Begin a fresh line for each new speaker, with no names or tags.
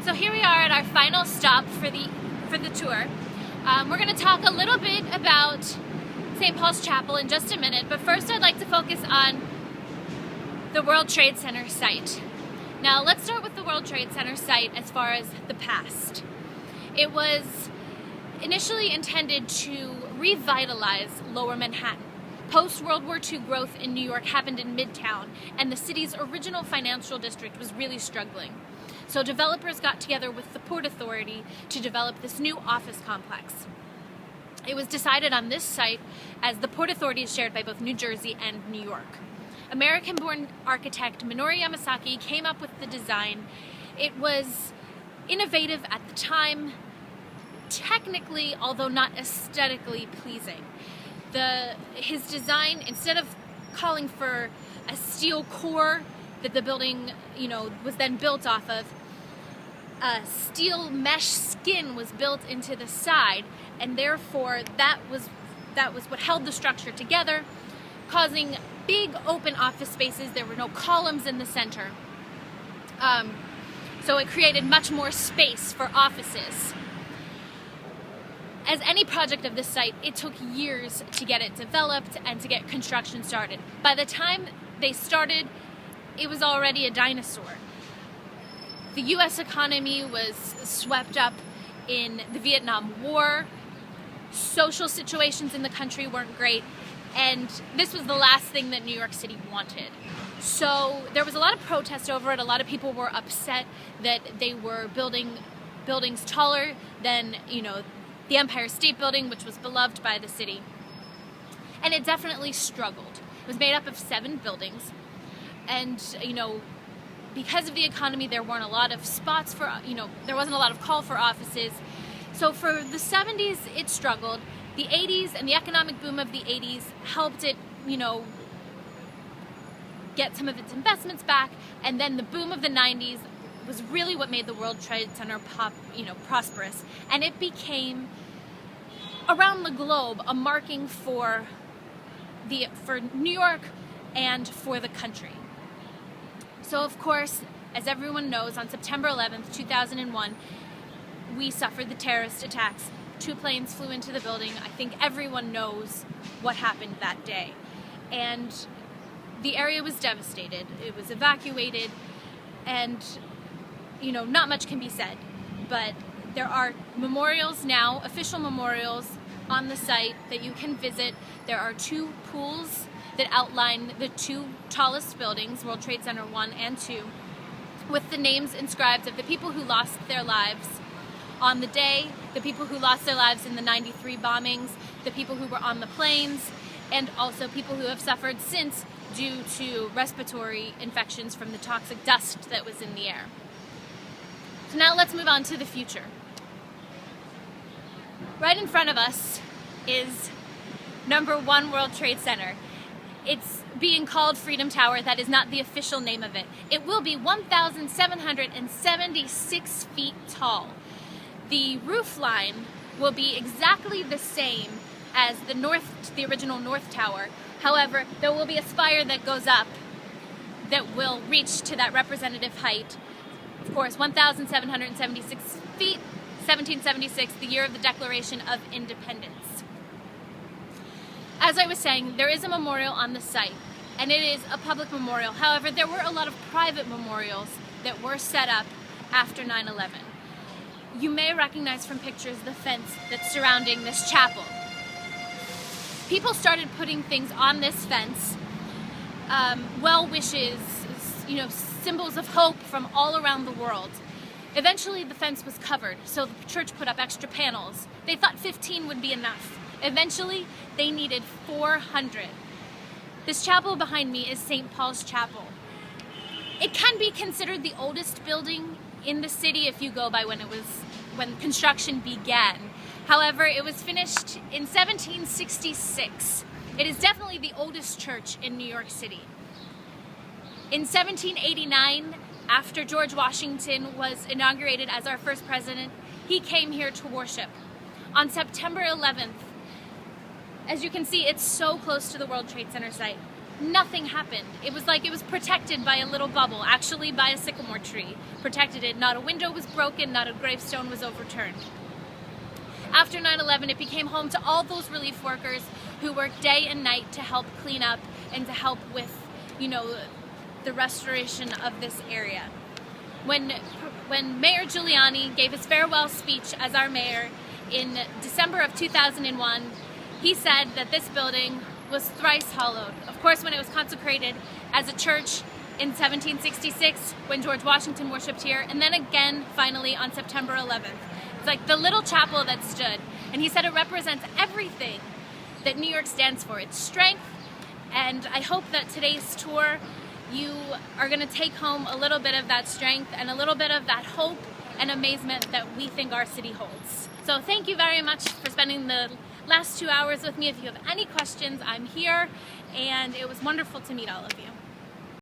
So here we are at our final stop for the tour. We're going to talk a little bit about St. Paul's Chapel in just a minute, but first I'd like to focus on the World Trade Center site. Now let's start with the World Trade Center site as far as the past. It was initially intended to revitalize Lower Manhattan. Post-World War II growth in New York happened in Midtown, and the city's original financial district was really struggling. So developers got together with the Port Authority to develop this new office complex. It was decided on this site as the Port Authority is shared by both New Jersey and New York. American-born architect Minoru Yamasaki came up with the design. It was innovative at the time, technically, although not aesthetically pleasing. His design, instead of calling for a steel core that the building, was then built off of, a steel mesh skin was built into the side, and therefore that was what held the structure together, causing big open office spaces. There were no columns in the center, so it created much more space for offices. As any project of this site, it took years to get it developed and to get construction started. By the time they started, it was already a dinosaur. The U.S. economy was swept up in the Vietnam War. Social situations in the country weren't great, and this was the last thing that New York City wanted. So there was a lot of protest over it. A lot of people were upset that they were building buildings taller than, the Empire State Building, which was beloved by the city. And it definitely struggled. It was made up of 7 buildings. And, because of the economy, there weren't a lot of spots for, there wasn't a lot of call for offices. So for the 70s, it struggled. The 80s and the economic boom of the 80s helped it, get some of its investments back. And then the boom of the 90s was really what made the World Trade Center prosperous. And it became, around the globe, a marking for New York and for the country. So of course, as everyone knows, on September 11th, 2001, we suffered the terrorist attacks. 2 planes flew into the building. I think everyone knows what happened that day. And the area was devastated. It was evacuated, and not much can be said. But there are memorials now, official memorials on the site that you can visit. There are 2 pools that outline the 2 tallest buildings, World Trade Center 1 and 2, with the names inscribed of the people who lost their lives on the day, the people who lost their lives in the 93 bombings, the people who were on the planes, and also people who have suffered since due to respiratory infections from the toxic dust that was in the air. So now let's move on to the future. Right in front of us is number 1 World Trade Center. It's being called Freedom Tower. That is not the official name of it. It will be 1,776 feet tall. The roof line will be exactly the same as the original North Tower. However, there will be a spire that goes up that will reach to that representative height. Of course, 1,776 feet, 1776, the year of the Declaration of Independence. As I was saying, there is a memorial on the site, and it is a public memorial. However, there were a lot of private memorials that were set up after 9/11. You may recognize from pictures the fence that's surrounding this chapel. People started putting things on this fence, well wishes, symbols of hope from all around the world. Eventually the fence was covered, so the church put up extra panels. They thought 15 would be enough. Eventually they needed 400. This chapel behind me is St. Paul's Chapel. It can be considered the oldest building in the city if you go by when construction began. However, it was finished in 1766. It is definitely the oldest church in New York City. In 1789, after George Washington was inaugurated as our first president, he came here to worship. On September 11th, as you can see, it's so close to the World Trade Center site. nothing happened. It was like it was protected by a little bubble, actually by a sycamore tree. Protected it. Not a window was broken, not a gravestone was overturned. After 9/11, it became home to all those relief workers who worked day and night to help clean up and to help with, you know, the restoration of this area. When Mayor Giuliani gave his farewell speech as our mayor in December of 2001, he said that this building was thrice hallowed. Of course, when it was consecrated as a church in 1766, when George Washington worshipped here, and then again, finally, on September 11th. It's like the little chapel that stood. And he said it represents everything that New York stands for, its strength. And I hope that today's tour, you are going to take home a little bit of that strength and a little bit of that hope and amazement that we think our city holds. So thank you very much for spending the last 2 hours with me. If you have any questions, I'm here, and it was wonderful to meet all of you.